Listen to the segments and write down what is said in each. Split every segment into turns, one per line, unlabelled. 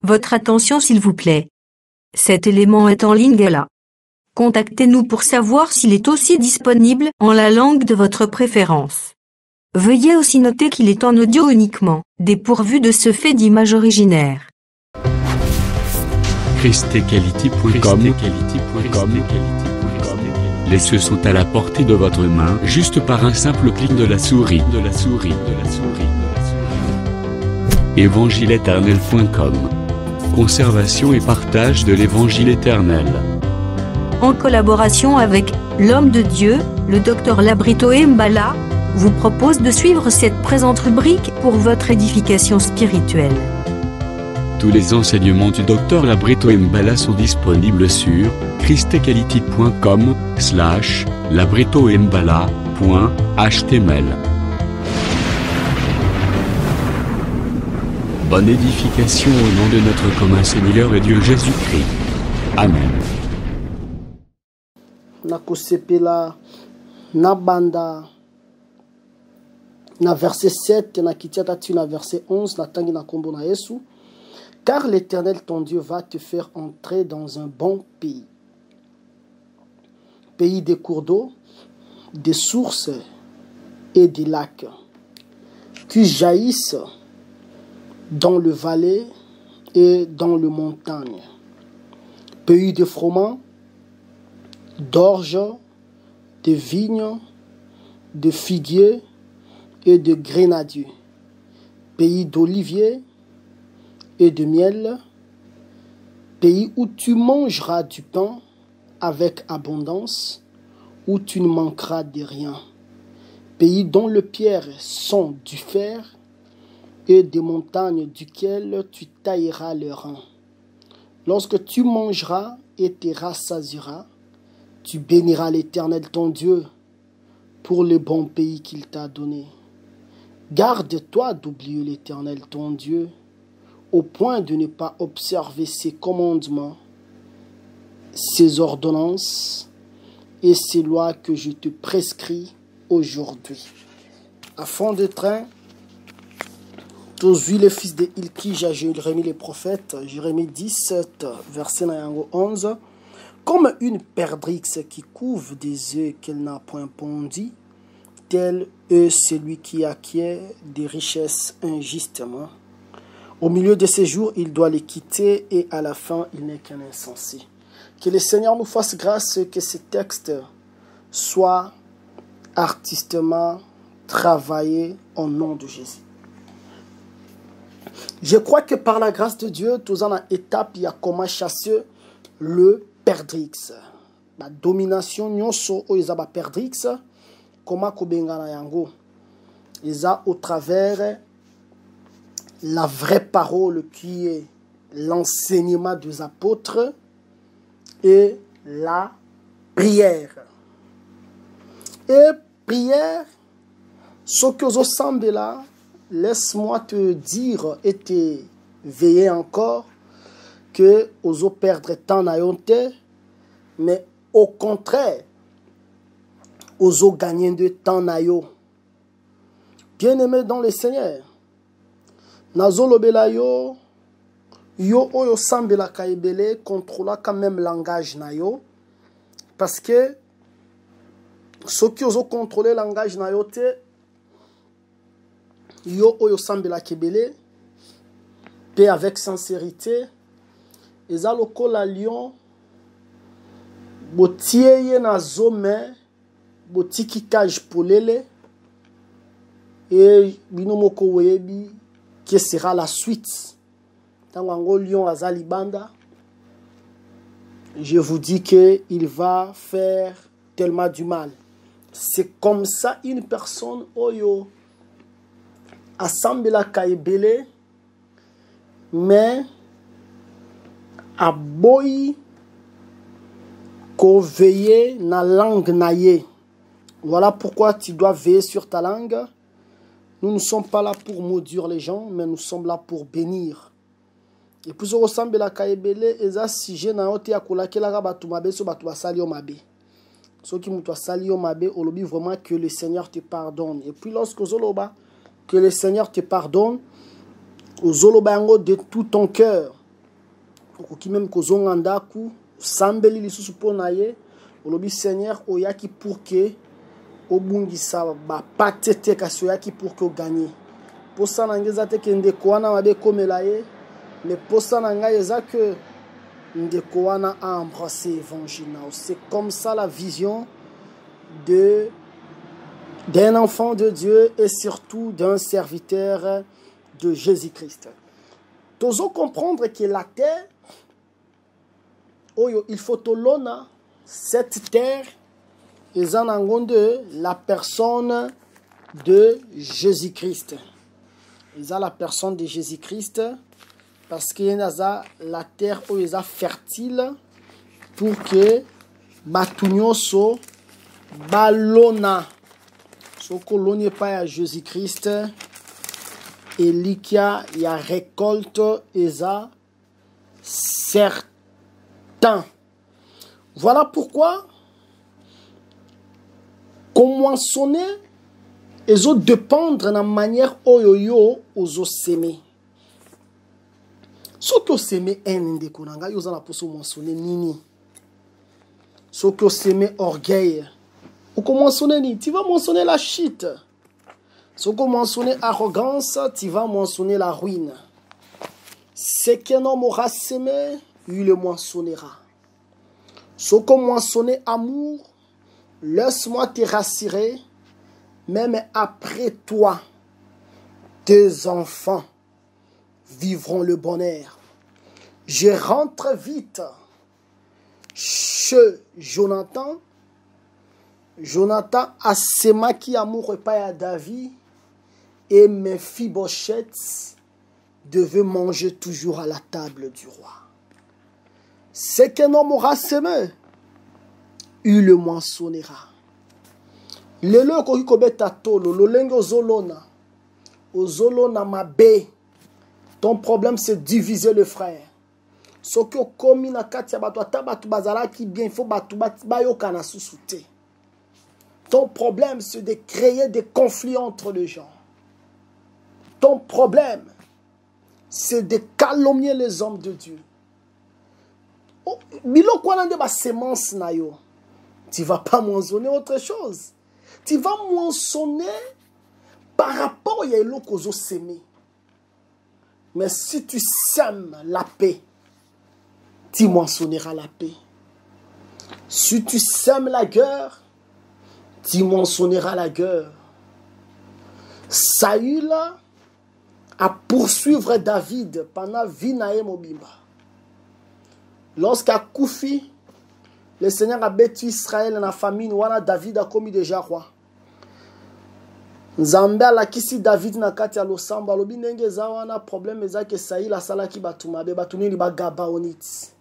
Votre attention s'il vous plaît. Cet élément est en ligne là. Contactez-nous pour savoir s'il est aussi disponible en la langue de votre préférence. Veuillez aussi noter qu'il est en audio uniquement, dépourvu de ce fait d'image originaire.
christequality.com. Les cieux sont à la portée de votre main, juste par un simple clic de la souris. Évangile-éternel.com. Conservation et partage de l'évangile éternel.
En collaboration avec l'homme de Dieu, le Dr Labrito Mbala, vous propose de suivre cette présente rubrique pour votre édification spirituelle.
Tous les enseignements du Dr Labrito Mbala sont disponibles sur christequality.com/labritombala.html. Bonne édification au nom de notre commun Seigneur et Dieu Jésus-Christ. Amen.
Nakosepela na banda na verset 7 na kitiata tu na verset 11 na tangi na kombo na Yesu. Car l'Éternel ton Dieu va te faire entrer dans un bon pays. Pays des cours d'eau, des sources et des lacs, qui jaillissent dans le vallée et dans le montagne. Pays de froment, d'orge, de vignes, de figuiers et de grenadiers. Pays d'oliviers et de miel. Pays où tu mangeras du pain avec abondance, où tu ne manqueras de rien. Pays dont les pierres sont du fer et des montagnes duquel tu tailleras le rein. Lorsque tu mangeras et te rassasieras, tu béniras l'Éternel ton Dieu pour le bon pays qu'il t'a donné. Garde-toi d'oublier l'Éternel ton Dieu au point de ne pas observer ses commandements, ses ordonnances et ses lois que je te prescris aujourd'hui. À fond de train, tous le fils de Ilkija, Jérémie le prophète, Jérémie 17, verset 11. Comme une perdrix qui couve des œufs qu'elle n'a point pondus, tel est celui qui acquiert des richesses injustement. Au milieu de ses jours, il doit les quitter et à la fin, il n'est qu'un insensé. Que le Seigneur nous fasse grâce que ce texte soit artistement travaillé au nom de Jésus. Je crois que par la grâce de Dieu, tous en étape, il y a comment chasser le perdrix. La domination nyonso o izaba perdrix, comment kobengana yango. Isa au travers la vraie parole qui est l'enseignement des apôtres et la prière. Et prière, ce que vous semble là, laisse-moi te dire et te veiller encore que vous perdre temps na yonte, mais au contraire, vous gagner de temps na yo. Bien-aimé dans le Seigneur, nazolobela yo, yo oyo sambela kaibele contrôla quand même langage na yo, parce que ceux qui ont contrôlé langage na yo te, yo oyo sambela kebele, pe avec sincérité, eza lokola lion, botieye na zome, botiki cage polele, et binomoko webi, qui sera la suite. Tango lion azali banda, je vous dis qu'il va faire tellement du mal. C'est comme ça une personne oyo assemble la kaibele, mais a boy ko veiller na langue naye. Voilà pourquoi tu dois veiller sur ta langue. Nous ne sommes pas là pour maudire les gens, mais nous sommes là pour bénir. Et puis, on ressemble à Kaibele, et ça, si j'ai na ote ya kolakela ga batu mabe, so batu basali o mabe. So qui mutwa sali o mabe, on obi vraiment que le Seigneur te pardonne. Et puis, lorsque zoloba, que le Seigneur te pardonne, zoloba yango de tout ton cœur. okoki même kozonga ndaku sambeli lisusu mpo na ye olobi Seigneur oyaki pour que obungisa bapate te kasi oyaki pour que oganye posa na ngai eza te ke ndeko wana mabe ekomela ye mais posa na ngai eza que ndeko wana a embrassé évangile nao. C'est comme ça la vision d'un enfant de Dieu et surtout d'un serviteur de Jésus-Christ. Tozo comprendre que la terre, il faut tolona cette terre, et de la personne de Jésus-Christ. Ils ont la personne de Jésus-Christ parce que la terre est fertile pour que batunyoso balona. So kolonye pas à Jésus-Christ et likia ya récolte eza certain. Voilà pourquoi comment sonner et autres dépendre de la manière oyoyo aux semer. Ce que semer un indekonanga yo za poso mentionner nini. Ce que semer orgueil. Ou comment mentionner ni, tu vas mentionner la chute. Ce que mentionner arrogance, tu vas mentionner la ruine. Ce qu'un homme aura semé, il le mentionnera. Ce que mentionner amour, laisse-moi te rassurer, même après toi, tes enfants vivront le bonheur. Je rentre vite chez Jonathan. Jonathan a sema qui amour pas à David et Mephibosheth devait manger toujours à la table du roi. C'est qu'un homme aura semé, il le mentionnera. Lelo ko kobeta tolo lolenge ozolona mabe. Ton problème c'est diviser le frère. Ce que komi na kati ya bato atabatu bazala ki bien, il faut batu bayoka na susute. Ton problème, c'est de créer des conflits entre les gens. Ton problème, c'est de calomnier les hommes de Dieu. Bilo kwa nande ba semence na yo. Tu vas pas mentionner autre chose. Tu vas mentionner par rapport à yelo kozo semer. Mais si tu sèmes la paix, tu mentionneras la paix. Si tu sèmes la guerre, tu mentionneras la guerre. Saül a poursuivre David pendant Vinae Mobimba. Lorsqu'à Koufi, le Seigneur a battu Israël dans la famine, wana David a commis déjà roi. Nzambe alakisi David na kati ya losamba lobi ndenge za wana problème eza ke Saül asalaki batumabe batunini bagabaoniti.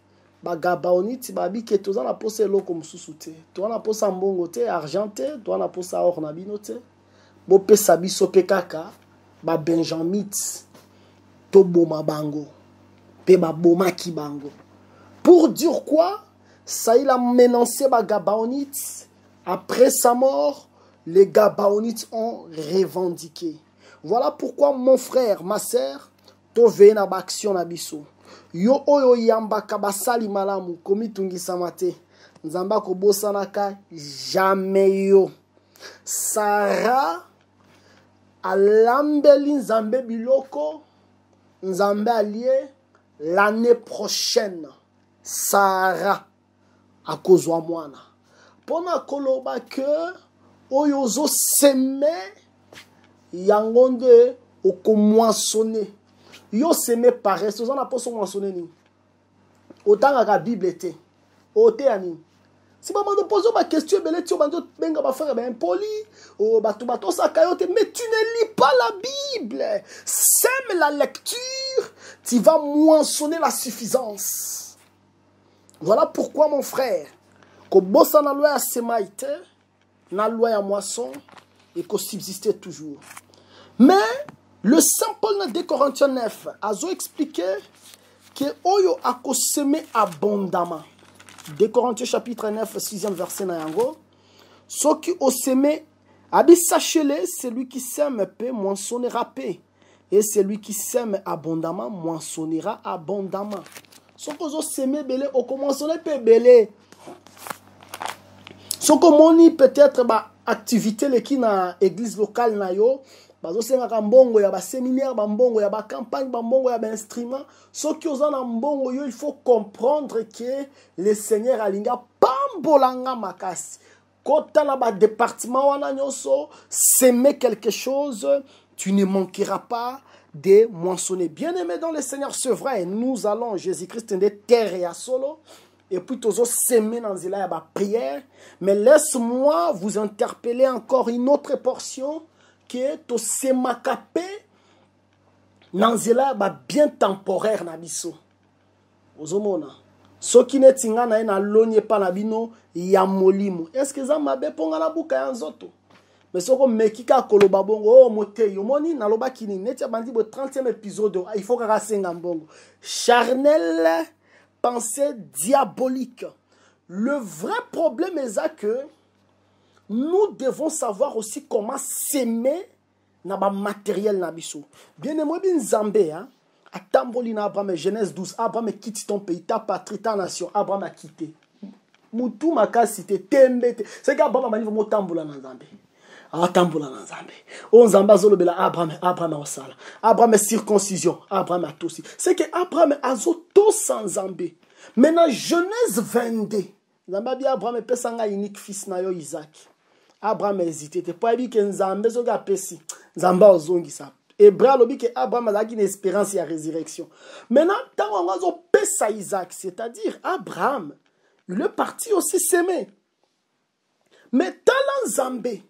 Bagabaoniti babi ke toza na posa eloko mususu te. Toza na posa mbongo te, argent te, toza na posa or na bino te. Bo pesa biso pe kaka ba benjamite to boma bango. Pe ba boma ki bango. Pour dire quoi? Saül a menacé bagabaoniti. Après sa mort, les Gabaonites ont revendiqué. Voilà pourquoi mon frère, ma sœur, to vena ba action na biso. Yo oyo yamba kabasali malamu komitungi samate. Nzamba ko bosanaka jamais yo. Sarah alambeli nzambe biloko. Nzambe allié l'année prochaine. Sarah akozwa mwana. Pona koloba que oyozo seme yangonde okomwansone. Yo seme paresse, on a pas son moissonner ni. Autant la Bible était. Oté ani. Si maman te pose ma question, belé tu bando benga ba faire ben poli, o bato sa kayote, mais tu ne lis pas la Bible. Sème la lecture, tu vas moissonner la suffisance. Voilà pourquoi mon frère, ko bossa na loi ya semaite, na loi ya moisson et ko subsister toujours. Mais le Saint Paul dans 2 Corinthiens 9 a expliqué que oyo a semé abondamment. 2 Corinthiens chapitre 9 6e verset na yango. Ce qui a semé a dit sachez-le, celui qui sème peu moissonnera peu et celui qui sème abondamment moissonnera abondamment. Ce que vous semez belé, au commencement peut belé. Ce que moni peut-être ba activité les qui na église locale na yo, bazo senga mbongo ya ba séminaire ba mbongo ya ba campagne ba mbongo ya ba instrument. Ce qui aux en mbongo yo, il faut comprendre que le Seigneur alinga pambolanga makasi. Quand tu as un département, s'aimer quelque chose, tu ne manqueras pas de moissonner. Bien-aimé dans le Seigneur, c'est vrai, nous allons, Jésus-Christ, de terre et à solo, et puis tu as s'aimer dans la prière, mais laisse-moi vous interpeller encore une autre portion, qui est tu s'aimer dans la bien temporaire. Ce qui n'est pas na logne pa na bino ya molimo. Est-ce que ça m'a ponga na buka ya nzoto? Mais ce que mekika koloba bongo oh mote yo moni na loba kini netia bandi bo 30e épisode il faut ka senga mbongo. Charnel pensée diabolique. Le vrai problème est que nous devons savoir aussi comment s'aimer na ba matériel na biso. Bien aimé bin Zambé hein. Atambolina Abraham, Genèse 12, Abraham quitte ton pays, ta patrie, ta nation. Abraham a quitté. Moutou maka cité, tembete. C'est qu'Abraham a dit mo tambola na Nzambe. Ah tambola na Nzambe. On Nzamba zolobela Abraham a osala. Abraham a circoncision, Abraham a tosi. C'est que Abraham a zoto sans Nzambe. Maintenant Genèse 22. Nzamba bi Abraham pesanga unique fils na yo Isaac. Abraham a hésité, te pas dit que Nzambe zo ga pesi. Nzamba ozongi sa. Hébreu lobi que Abraham a une espérance et la résurrection. Maintenant, tant on a pesa Isaac, c'est-à-dire Abraham, il est parti aussi s'aimer. Mais talent Zambé,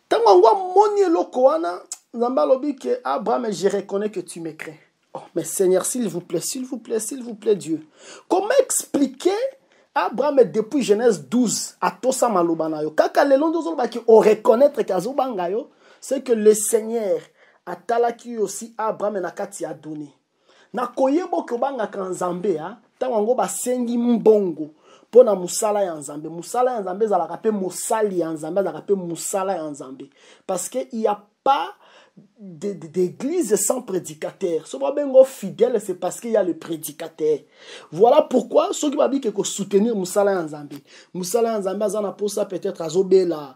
tant on a moni lokoana, Zamba lobi que Abraham, je reconnais que tu me crains. Oh, mais Seigneur, s'il vous plaît, s'il vous plaît, s'il vous plaît, Dieu. Comment expliquer Abraham depuis Genèse 12 à Tosa Malobanayo? Kaka le long de qui on reconnaître qu'Azobangayo, c'est que le Seigneur a talaki aussi Abraham et Nakati a donné. Na koyebo kobanga kanzambe ha, tango ba sengi mbongo pona musala ya nzambe. Musala ya nzambe za la rapé musali ya nzambe za rapé musala ya nzambe. Parce que il y a pas d'église sans prédicateur. Ce bengo fidèle, c'est parce qu'il y a le prédicateur. Voilà pourquoi ceux qui m'a dit que soutenir musala ya nzambe. Musala ya nzambe azana pour ça peut-être azobela,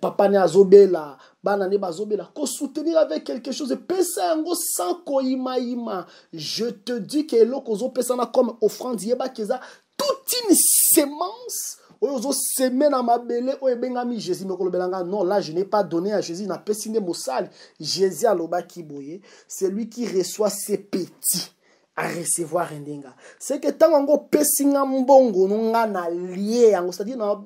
papa ne azobela, banane bazobela. Ko soutenir avec quelque chose, pesa yango sans koimaima. Je te dis que l'okozo pesa na comme offrande yeba keza toute une semence. Ozo semena mabele o ebengami Jésus mekolobelanga. Non, là je n'ai pas donné à Jésus na pesine mosali. Jésus aloba kiboye, c'est lui qui reçoit ses petits à recevoir ndenga. C'est que tango pesinga mbongo nonga na lié yango, c'est-à-dire na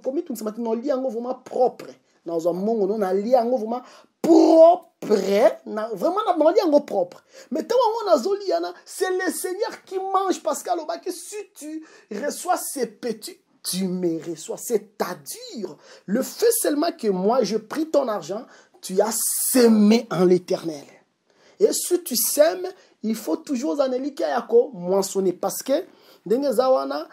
comme tout ça maintenant lié yango vraiment propre. Dans un mbongo non na lié yango vraiment propre, vraiment na lié yango propre. Mais tango na zoliana, c'est le Seigneur qui mange parce qu'aloba que si tu reçois ses petits tu me reçois, c'est-à-dire le fait seulement que moi je pris ton argent, tu as semé en l'Éternel. Et si tu sèmes, il faut toujours en yako moissonner parce que denge zawana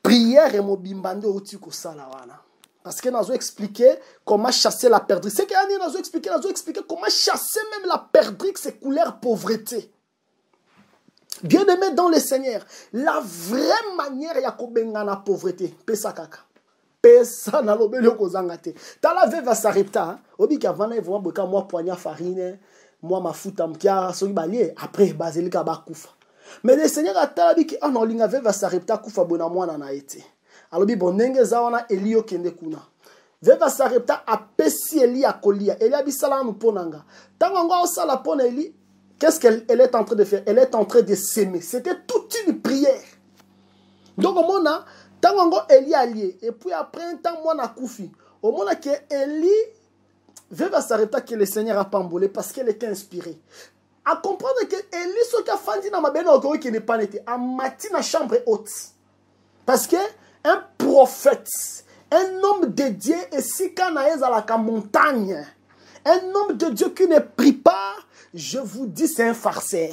prière et mobimbande otiko salawana. Parce que nous avons expliqué comment chasser la perdrix. C'est que nous avons expliqué comment chasser même la perdrix, c'est couleur pauvreté. Bien-aimé dans le Seigneur, la vraie manière ya kobenga na pauvreté, pesa kaka. Pesa na lobelo kozangate. Ta la veuve va s'arrêter, obi ka vana vraiment boka moi poignard farine, moi mafuta mkia soki balie après bazelika bakufa. Mais le Seigneur a talabi ki non linga veuve va s'arrêter kufa bona mwana na été. Alobi bonenge zawana Elio kende kuna. Veuve va s'arrêter a pesi Eli akolia. Eli abisala nu ponanga. Tango ngo osala pona Eli. Qu'est-ce qu'elle est en train de faire? Elle est en train de s'aimer. C'était toute une prière. Donc, au moment, tant que Eli allié, et puis après un temps, moi, na koufi. Au moment que Eli va s'arrêter que le Seigneur a pambolé parce qu'elle était inspirée. À comprendre que Eli, ce qu'a fait dans ma belle qui n'est pas été, a mati na chambre haute. Parce que un prophète, un homme de Dieu, et si Canaïs à la montagne, un homme de Dieu qui ne prie pas, je vous dis, c'est un farceur.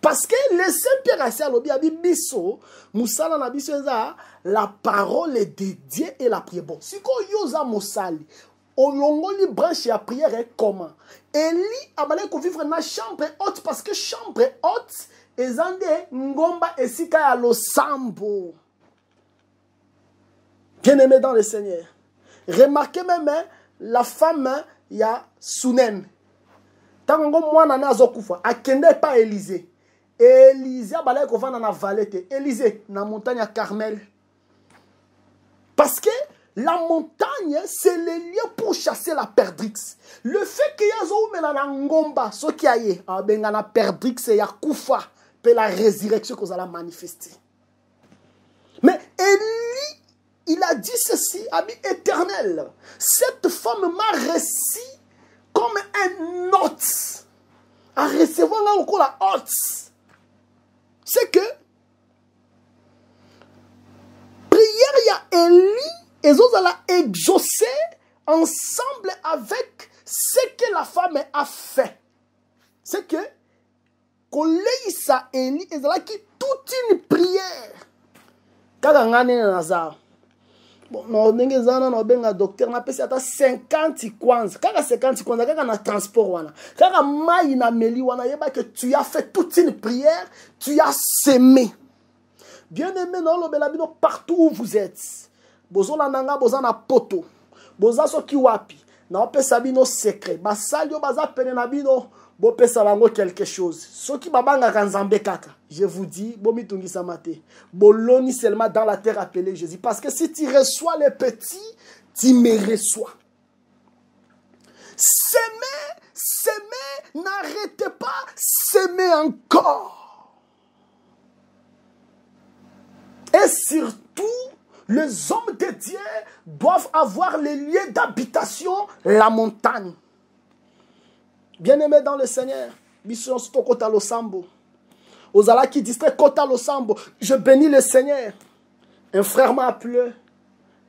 Parce que le Saint-Pierre a dit à Bisso, Moussala na biso la parole est de Dieu et la prière. Bon, si ko yoza Moussali, olongoli branche ya prière est comment? Eli abale ko vivre na chambre haute parce que chambre haute ezande ngomba esika ya losambo. Bien-aimé dans le Seigneur. Remarquez même la femme ya Sunem. Tango mwana na azokufa akende pa Élysée. Élysée abale ko vana na vallée. Élysée na montagne à Carmel. Parce que la montagne, c'est le lieu pour chasser la perdrix. Le fait que yazo mena na ngomba, ce qui aye, benga na perdrix ya kufa, pe la résurrection que vous allez manifester. Mais Élie, il a dit ceci, ami éternel. Cette femme m'a reçu comme un hôte. À recevoir là encore la hôte. C'est que prière ya Élie, et ils ont exaucé ensemble avec ce que la femme a fait. C'est que Koleïsa Élie, ils ont qui toute une prière. Kaga ngane nazar. Bon, non, n'engezana no benga docteur na pesi ata 50 kwanza. Kaga 50 kwanza kaga na transport wana. Kaga mai na meli wana yeba que tu as fait toute une prière, tu as semé. Bien-aimé non lo belabino partout où vous êtes. Bozola nanga bozana poto. Boza soki wapi. Na opesa bino secret. Basali yo baza pene na bino bo pesa bango quelque chose. Soki babanga kanzambe kaka. Je vous dis, bomi tungi samate. Boloni seulement dans la terre appelée Jésus. Parce que si tu reçois les petits, tu me reçois. S'aimer, s'aimer, n'arrêtez pas, s'aimer encore. Et surtout, les hommes de Dieu doivent avoir les lieux d'habitation, la montagne. Bien-aimés dans le Seigneur, mission Kota Losambo. Ozala qui distrait Kota Losambo. Je bénis le Seigneur. Un frère m'a appelé.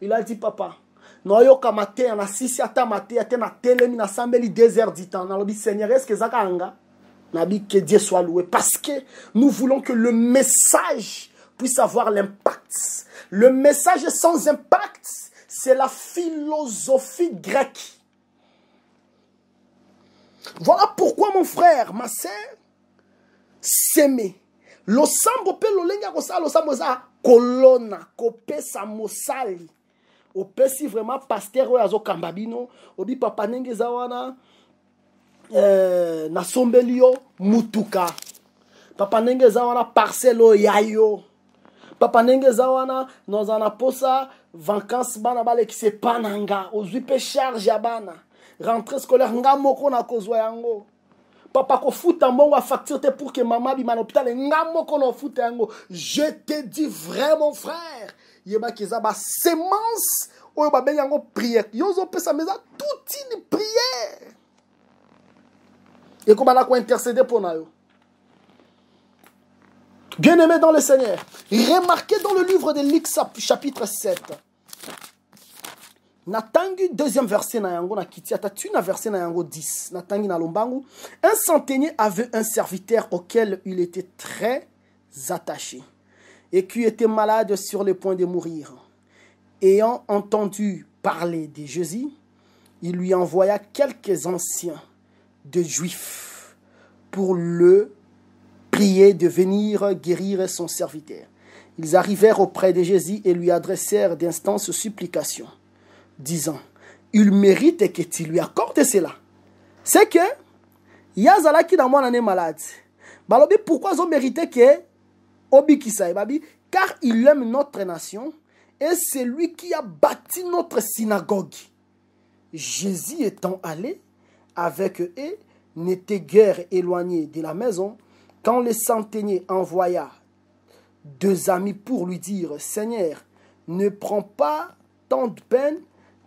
Il a dit, papa, noyo kamate na sisi ata mate ate na telemi na sambeli 2 heures du temps. Nalobi Seigneur, est-ce que zaka anga? Nabi que Dieu soit loué. Parce que nous voulons que le message puisse avoir l'impact. Le message sans impact, c'est la philosophie grecque. Voilà pourquoi mon frère, ma sœur, s'aimer. Losambo pe lolenga kosa losambo za kolona kopesa mosali. Opesi vraiment pasteur oyo kambabino, obi papa nenge za wana na sombelio mutuka. Papa nenge za wana parcelo yayo. Papa nenge za wana nozana posa vacances bana bale ki se pananga, ozwi pe charge ya bana. Rentrée scolaire nga moko na kozwa yango. Papa ko futa mbongo a facture te pour que maman bi man hôpital nga moko na futa yango. Je te dis vraiment frère, yeba kiza ba semence oyo ba benga yango prière. Yozo pesa meza toute une prière. Et comment la ko intercéder pour na yo. Bien-aimé dans le Seigneur, remarquez dans le livre de Luc chapitre 7. Natangi deuxième verset na yango na kiti atatu na verset na yango 10. Natangi na lombangu. Un centenier avait un serviteur auquel il était très attaché et qui était malade sur le point de mourir. Ayant entendu parler de Jésus, il lui envoya quelques anciens de Juifs pour le prier de venir guérir son serviteur. Ils arrivèrent auprès de Jésus et lui adressèrent d'instances supplications, disant, il mérite que tu lui accordes cela. C'est que, Yazala qui dans mon année malade. Balobi, pourquoi ils ont mérité que Obi Kisaï, babi, car il aime notre nation et c'est lui qui a bâti notre synagogue. Jésus étant allé avec eux, n'était guère éloigné de la maison, quand le centenier envoya 2 amis pour lui dire, Seigneur, ne prends pas tant de peine,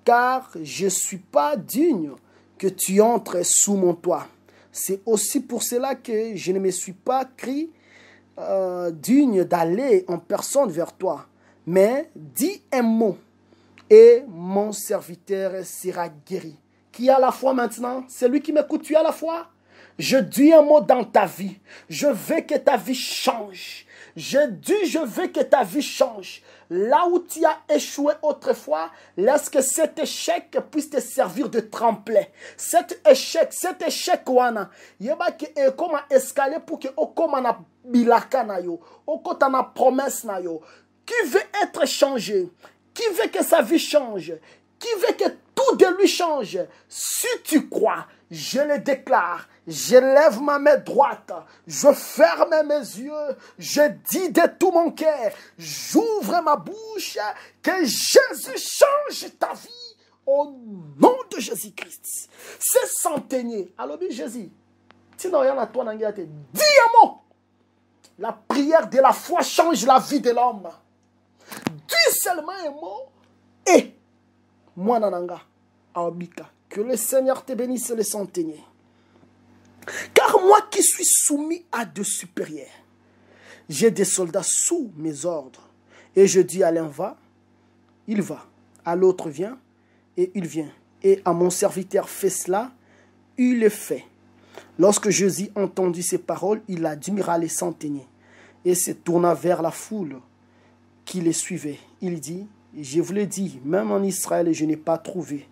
car je ne suis pas digne que tu entres sous mon toit. C'est aussi pour cela que je ne me suis pas cru digne d'aller en personne vers toi. Mais dis un mot et mon serviteur sera guéri. Qui a la foi maintenant? C'est lui qui m'écoute, tu as la foi? Je dis un mot dans ta vie. Je veux que ta vie change. Je dis, je veux que ta vie change. Là où tu as échoué autrefois, laisse que cet échec puisse te servir de tremplin. Cet échec, wana, yeba que comme un escalier pour que comme na bilaka na yo, okota na promesse na yo. Qui veut être changé? Qui veut que sa vie change? Qui veut que tout de lui change? Si tu crois, je le déclare, je lève ma main droite, je ferme mes yeux, je dis de tout mon cœur, j'ouvre ma bouche, que Jésus change ta vie au nom de Jésus-Christ. C'est centenier. Alors, Jésus, sinon rien à toi, dis un mot. La prière de la foi change la vie de l'homme. Dis seulement un mot et moi nananga aobika. Que le Seigneur te bénisse le centenier. Car moi qui suis soumis à de supérieurs, j'ai des soldats sous mes ordres. Et je dis à l'un va, il va. À l'autre vient, et il vient. Et à mon serviteur fais cela, il le fait. Lorsque Jésus entendit ces paroles, il admira les centeniers et se tourna vers la foule qui les suivait. Il dit, je vous l'ai dit, même en Israël, je n'ai pas trouvé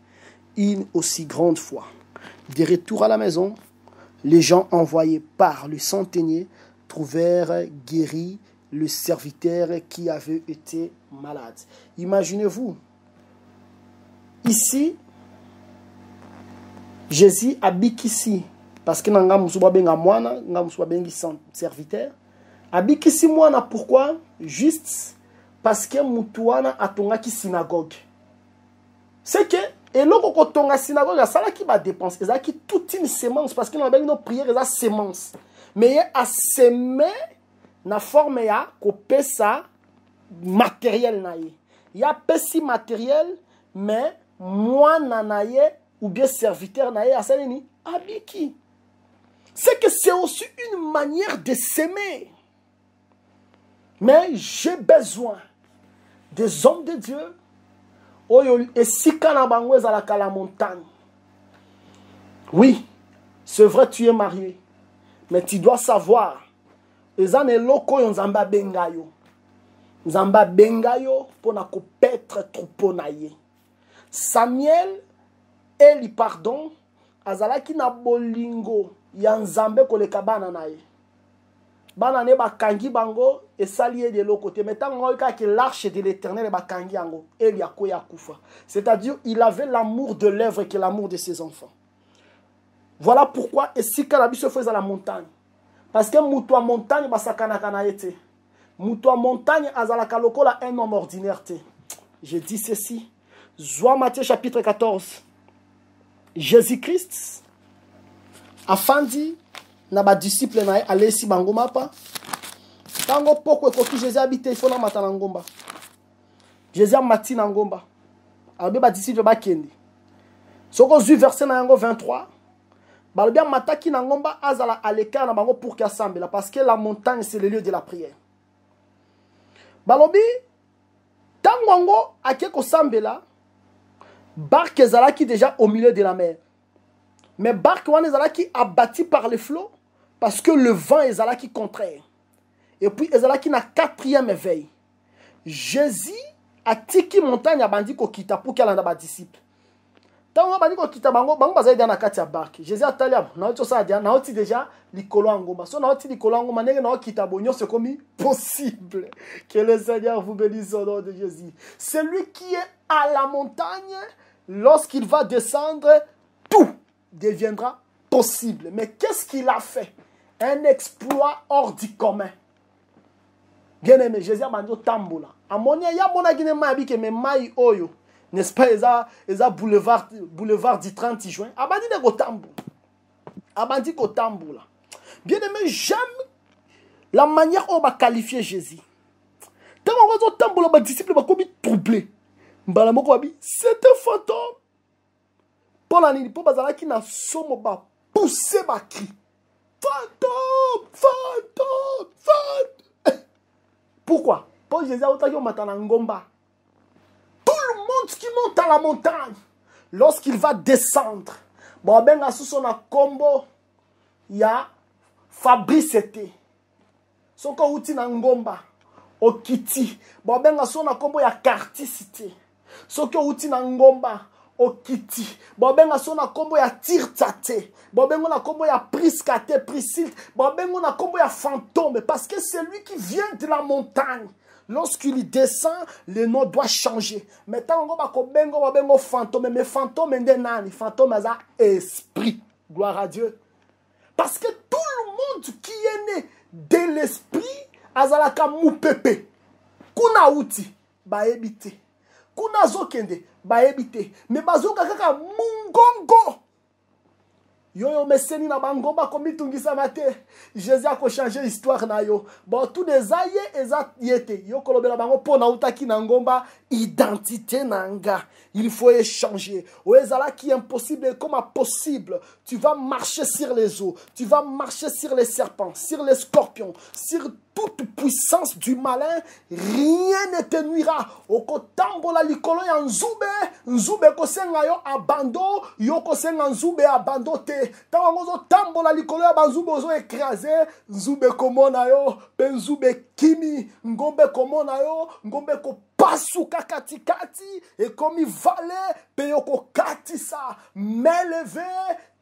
une aussi grande foi. De retour à la maison, les gens envoyés par le centenier trouvèrent guéri le serviteur qui avait été malade. Imaginez-vous, ici, Jésus habite ici, parce que nanga musuba benga mwana, nanga musuba bengi serviteur. Habite ici mwana, pourquoi? Juste parce que mutuana atonga ki synagogue. C'est que et loko ko tonga synagogue ça là qui va dépenser, ça qui toute une semence parce que nous avons une prière ça semence. Mais a semer na forme ya ko pesa matériel na ye. Ya pesi matériel mais mwana na ye ou bien serviteur na ye ça ni abiki. C'est que c'est aussi une manière de s'aimer. Mais j'ai besoin des hommes de Dieu. Et si à la montagne. Oui, c'est vrai, tu es marié. Mais tu dois savoir. Ezane loko yon zamba bengayo. Zamba bengayo pour na kopetre troupeau na ye. Samuel, eli pardon, azalaki na bolingo yanzambe koleka bana na ye. Bana ne bakangi bango et salié de l'autre côté. Maintenant, on voit que l'arche de l'Éternel est bakangi ango. C'est-à-dire, il avait l'amour de l'œuvre que l'amour de ses enfants. Voilà pourquoi et si Kalabi se faisait à la montagne. Parce que moutoua montagne basakana kana été. Moutoua montagne azalaka lokola un homme ordinaire te. Je dis ceci. Zoa Matthieu chapitre 14. Jésus-Christ a fandi na ba disciple na aller si bango mapa. Tango poko ekoki Jésus habite il faut na mata na ngomba. Jésus amati na ngomba. Abe ba disciple ba kendi. Soko zu verset na yango 23. Balobia mataki na ngomba azala aleka na bango pour qu'assemble parce que la montagne c'est le lieu de la prière. Balobi tango ngo akeko sambela barque ezalaki déjà au milieu de la mer. Mais barque wana ezalaki abattu par les flots parce que le vent ezalaki contraire. Et puis ezalaki na 4e veille. Jésus a tiki montagne abandi ko kita pour qu'elle anda ba disciple. Tango abandi ko kita bango bazali dans na kati ya barque. Jésus atali abo na oto sa dia na oti déjà likolo ngomba. So na oti likolo ngomba ndenge na kita bonyo c'est comme possible. Que le Seigneur vous bénisse au nom de Jésus. Celui qui est à la montagne lorsqu'il va descendre tout deviendra possible. Mais qu'est-ce qu'il a fait? Un exploit hors du commun. Bien aimé, Jésus a dit tambola. Amonia ya bona gine mabi ke me mai oyo. N'est-ce pas eza boulevard du 30 juin. Abandi de go tambo. Abandi ko tambola. Bien aimé, j'aime la manière on va qualifier Jésus. Tant on va tambola ba disciple ba komi troublé. Mbala moko abi, c'est un fantôme. Paul a dit, pour bazala qui n'a somme ba poussé ba cri. Fantôme, fantôme, fantôme. Pourquoi? Paul Jésus a dit matana ngomba. Tout le monde qui monte à la montagne, lorsqu'il va descendre, bon ben sous son combo, il y a Fabrice était. Soko uti na ngomba okiti bobenga so na kombo ya carticité. Soko uti na ngomba okiti bobenga so na kombo ya tirtate. Bobengo na kombo ya priscate, priscille. Bobengo na kombo ya fantôme parce que c'est lui qui vient de la montagne. Lorsqu'il descend, le nom doit changer. Maintenant, on va bengo fantôme, mais fantôme est nani, fantôme est esprit. Gloire à Dieu. Parce que tout le monde qui est né de l'esprit, azalaka moupepe. Kuna uti, ba ebite. Kuna zokende, ba ebite. Mais bazoka kaka mungongo. Yo meseni na bangomba komi tungisa mate. Jésus a changé l'histoire na yo. Bon tout des aye eza yete. Yo kolobela bango po na utaki na ngomba identité nanga. Il faut échanger. O ezala qui est impossible comme possible. Tu vas marcher sur les eaux. Tu vas marcher sur les serpents, sur les scorpions, sur toute puissance du malin, rien ne te nuira. Okotambola likolo ya nzube, nzube kosenga yo abando, yo kosenga nzube abando te. Tango zo tambola likolo ya banzube ozo écraser, nzube komona yo, pe nzube kimi, ngombe komona yo, ngombe ko pasuka katikati, et comme il valait, pe yo ko katisa, m'élever,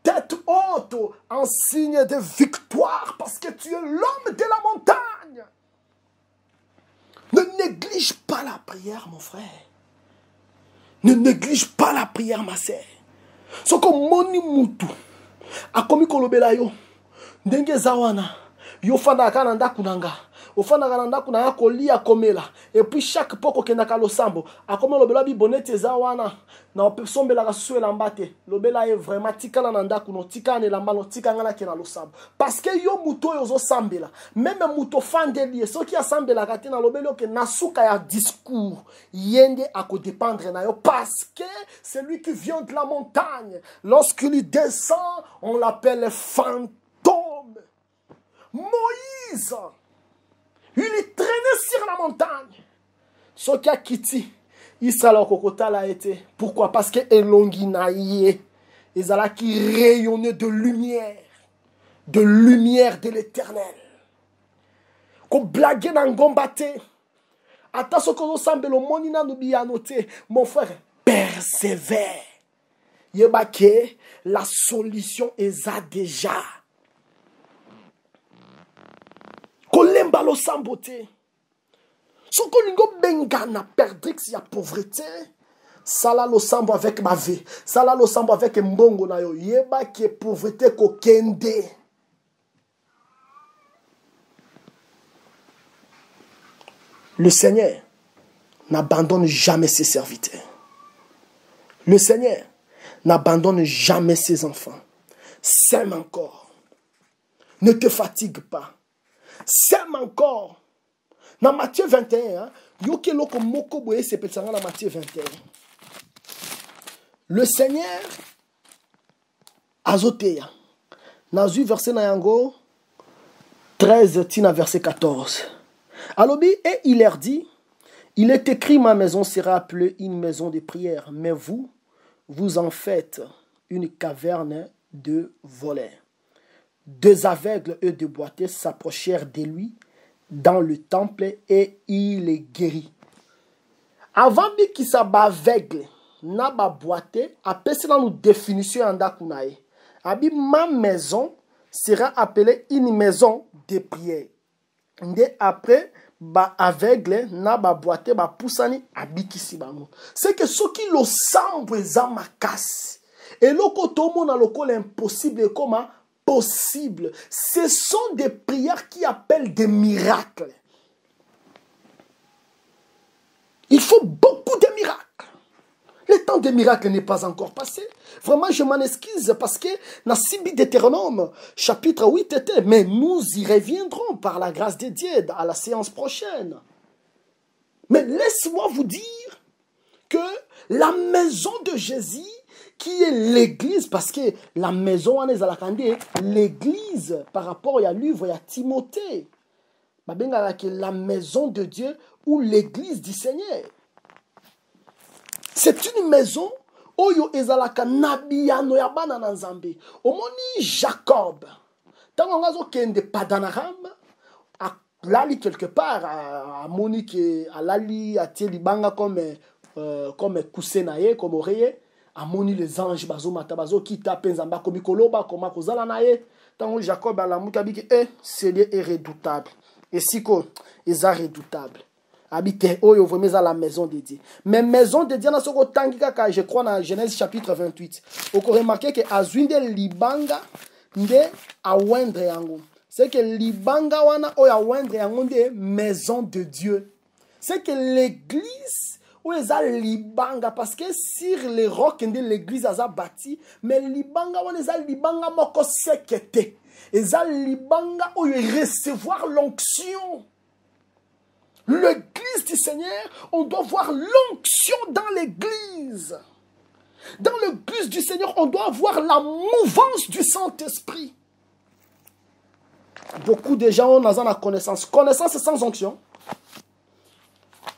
tête haute, en signe de victoire, parce que tu es l'homme de la montagne. Ne néglige pas la prière, mon frère. Ne néglige pas la prière, ma sœur. Ce que moni mutu, a komi kolobela yo, ndenge zawana, yo fanda kananda kunanga. Ofana kananda kunanga kolia komela. Et puis chaque poko kendaka losambo, a komi lobela bi bonete zawana. Na sombela ka suela mbate lobela est vraiment tikala nanda kuno tikane la malo tikanga na kena losambo parce que yo muto yo zo sambela même muto fandeli so qui a sambela katina lobelo ke nasuka ya discours yende a ko dépendre na yo parce que c'est lui qui vient de la montagne. Lorsqu'il descend on l'appelle fantôme. Moïse il est traîné sur la montagne so qui a quitté Isala kokota l'a été. Pourquoi? Parce que Elonginaïe, Isala qui rayonnait de lumière de l'éternel. Ko blague dans gombate. Attention qu'on semble le monina nous bien noté. Mon frère, persévère. Yebake, la solution est déjà. Kolemba lo sambote. Ce que nous bengana perdrix ya pauvreté, ça là le sambo avec ma vie, ça là le sambo avec mbongo na yo, yeba qui est pauvreté ko kende. Le Seigneur n'abandonne jamais ses serviteurs. Le Seigneur n'abandonne jamais ses enfants. Sème encore. Ne te fatigue pas. Sème encore. Dans Matthieu 21, dans Matthieu 21, le Seigneur azotea. Nazu verset nayango 13 tina verset 14. Alobi et il leur dit, il est écrit ma maison sera appelée une maison de prière, mais vous en faites une caverne de voleurs. Deux aveugles et deux boiteux s'approchèrent de lui dans le temple et il est guéri. Avant qu'il s'aba aveugle, n'a pas boité, après cela nous définition en dakunae. Abi ma maison sera appelée une maison de prière. Ndé après ba aveugle n'a pas boité ba poussani abikisi bango. C'est que ce qui le semble zamakas et loko tomo na loko l'impossible comment possible. Ce sont des prières qui appellent des miracles. Il faut beaucoup de miracles. Le temps des miracles n'est pas encore passé. Vraiment, je m'en excuse parce que dans Sibi Deutéronome, chapitre 8 était, mais nous y reviendrons par la grâce de Dieu à la séance prochaine. Mais laisse-moi vous dire que la maison de Jésus, qui est l'église, parce que la maison, l'église, par rapport à lui, à Timothée, la maison de Dieu ou l'église du Seigneur. C'est une maison oyo ezalaka nabiyano ya bana na Nzambe. Omoni Jacob. Tango ngazo kende Padanaram, Lali quelque part à Monique à Lali à Tielibanga comme Kusenaye comme oreille à Moni les anges bazo matabazo qui tape nzamba comme koloba comme kozala naye tant Jacob à la mukabiki Seigneur est redoutable et siko est redoutable habite oyo vraiment à la maison de Dieu mais maison de Dieu na soko tangika ka je crois dans Genèse chapitre 28 on peut remarquer que azwinde libanga nde awendre yango c'est que libanga wana oya wendre yango nde maison de Dieu. C'est que l'église où eza libanga parce que sur les rocs nde l'église a bâti mais libanga wana eza libanga moko sekete. Eza libanga oyo recevoir l'onction. L'église du Seigneur, on doit voir l'onction dans l'église. Dans l'église du Seigneur, on doit voir la mouvance du Saint-Esprit. Beaucoup de gens ont la connaissance. Connaissance sans onction.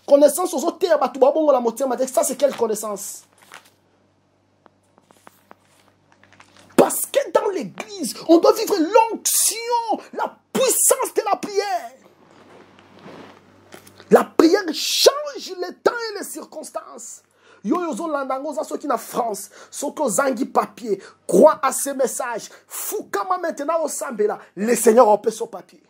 Connaissance aux autres, ça c'est quelle connaissance? Parce que dans l'église, on doit vivre l'onction, la puissance de la prière. La prière change les temps et les circonstances. Yoyozo landango za soki na France, soko zangi papier, crois à ces messages. Fukama maintenant au Sambela, le Seigneur opère son papier.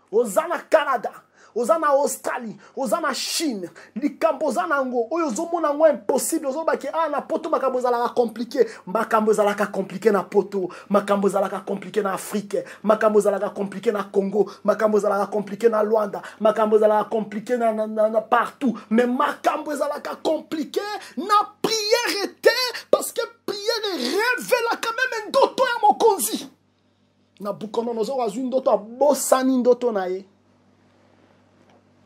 Ozana Canada, ozana Australie, ozana Chine, likambo zanango, oyozo monango impossible, ozo baki na poto makambo zalaka compliqué, makambo zalaka compliqué na poto, makambo zalaka compliqué na Afrique, makambo zalaka compliqué na Congo, makambo zalaka compliqué na Luanda, makambo zalaka compliqué na partout, mais makambo zalaka compliqué na prière était parce que prière révèle quand même ndoto ya mokonzi. Na Bukononozo azwi ndoto abosani ndoto na ye.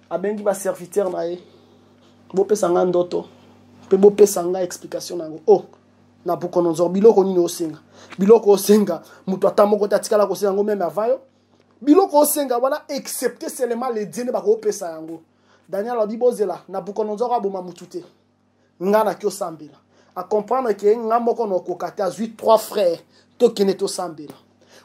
Abengi ba serviteur na ye. Bopesa nga ndoto. Pe bopesa nga explication nango. Oh, na Bukononozo biloko nini osenga. Biloko osenga mutu atamoko tatikala kosenga ngo meme avayo. Biloko osenga wana excepté seulement les dieux ba kopesa yango. Daniel a dit bozela na Bukononozo aboma mutute. Nga na kyo sambela. A comprendre que nga moko no kokate azwi 3 frères to keneto sambela.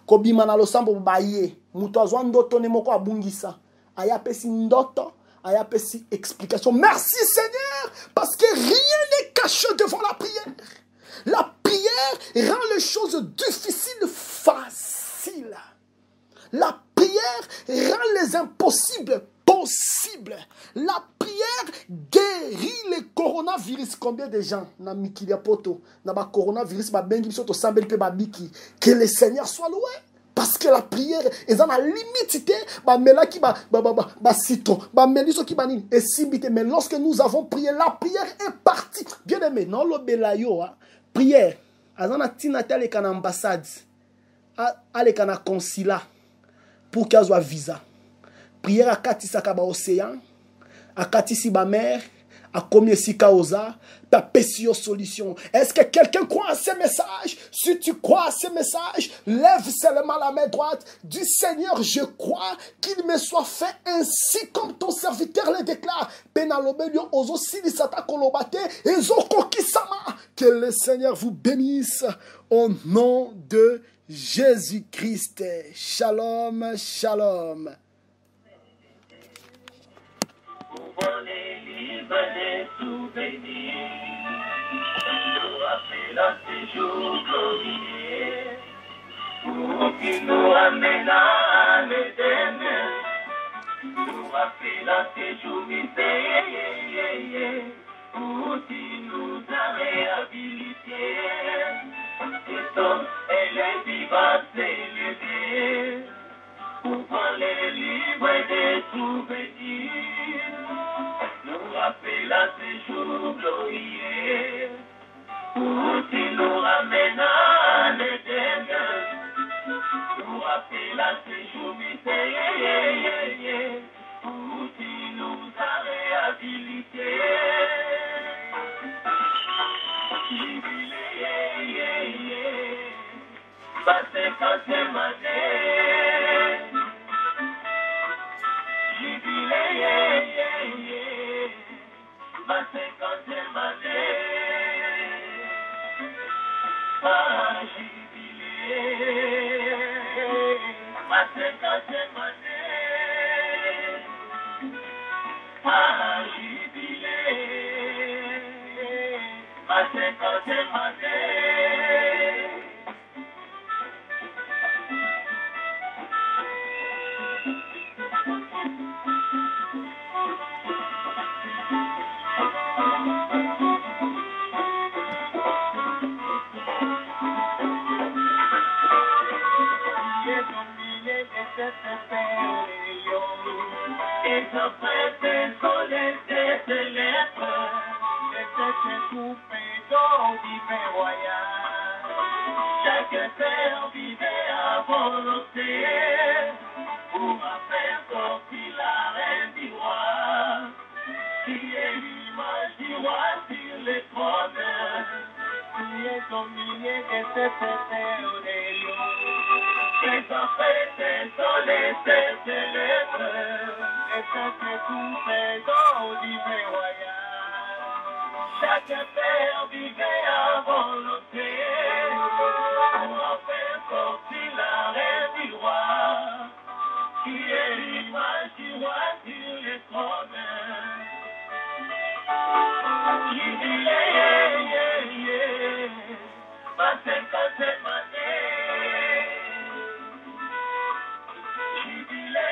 Kobima na losambo baye mutu azwa ndoto ne moko abungisa aya pesi ndoto aya pesi explication. Merci Seigneur parce que rien n'est caché devant la prière. La prière rend les choses difficiles faciles. La prière rend les impossibles possibles. La prière guérit le coronavirus. Combien de gens na mikili poto na ba coronavirus ba bengi biso to sambeli pe ba biki. Que le Seigneur soit loué. Parce que la prière est en la limite ba melaki ba citron ba meliso ki banini et simbité. Mais lorsque nous avons prié, la prière est partie. Bien aimé, non lo belayo prière azana tinatel et kana ambassade ale kana consulat pour qu'il soit visa. Prière à katisa kaba océan, à katisi ba mer, à combien si kaosa, ta pessio solution. Est-ce que quelqu'un croit à ces messages? Si tu crois à ces messages, lève seulement la main droite. Dis Seigneur, je crois qu'il me soit fait ainsi comme ton serviteur le déclare. Penalobelio ozo silisata kolobate ezo kokisama. Que le Seigneur vous bénisse au nom de Jésus-Christ. Shalom, shalom.
On est libre des souvenirs, nous rappelons ces jours glorieux, pour qu'il nous amène à l'éternel, nous rappelons ces jours mystérieux, pour qu'il nous a réhabilités, cet homme et les vivants s'élever, pour les livres des souvenirs. Nous rappelle à ces jours glorieux, pour qu'il nous ramène à l'éternel. Nous rappelle à ces jours mystérieux, pour qu'il nous a réhabilités. Jubilé, passé 50e année. Jubilé, ma 50e année. Ah, jubilé, ma 50e année. Ah, jubilé, maté, maté, maté. Chaque terre vivait à volonté pour faire sortir la reine du roi, qui est l'image du roi sur les trônes, qui est dominé de cette terre des lions. Les enfants désolés se célèbrent, et ça se coupe dans le divin royal. Chaque père vivait à volonté pour faire sortir la reine du roi, qui est l'image du roi sur les trônes. Jubilé, ma 50e année. Jubilé,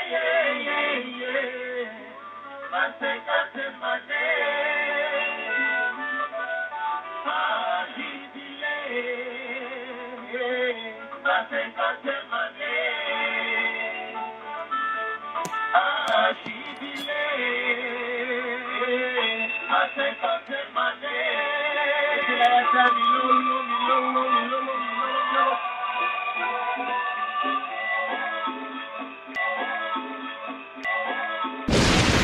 ma 50e année. Ah, jubilé, ma 50e année. Ah, jubilé, ma 50e année. C'est la famille,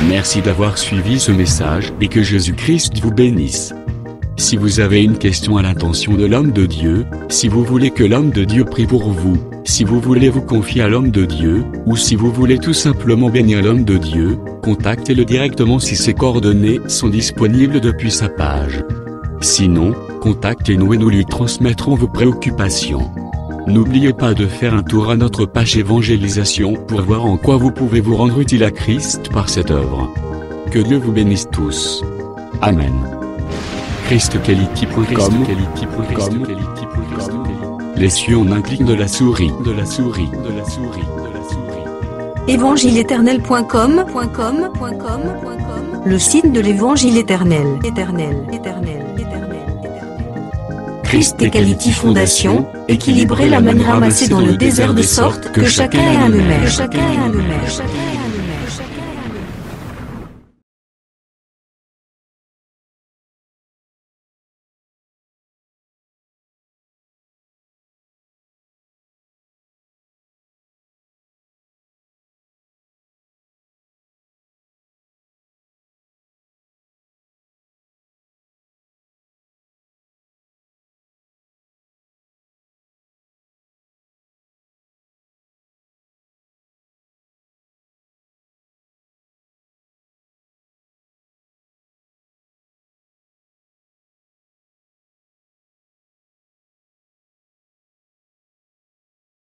Merci d'avoir suivi ce message et que Jésus-Christ vous bénisse. Si vous avez une question à l'intention de l'homme de Dieu, si vous voulez que l'homme de Dieu prie pour vous, si vous voulez vous confier à l'homme de Dieu, ou si vous voulez tout simplement bénir l'homme de Dieu, contactez-le directement si ses coordonnées sont disponibles depuis sa page. Sinon, contactez-nous et nous lui transmettrons vos préoccupations. N'oubliez pas de faire un tour à notre page évangélisation pour voir en quoi vous pouvez vous rendre utile à Christ par cette œuvre. Que Dieu vous bénisse tous. Amen. ChristQuality.com. Les cieux en un clic de la souris.
Évangile-éternel.com, le site de l'Évangile éternel. Christ et Quality Fondation, équilibrer la manne ramassée dans le désert de sorte que chacun ait un le maire.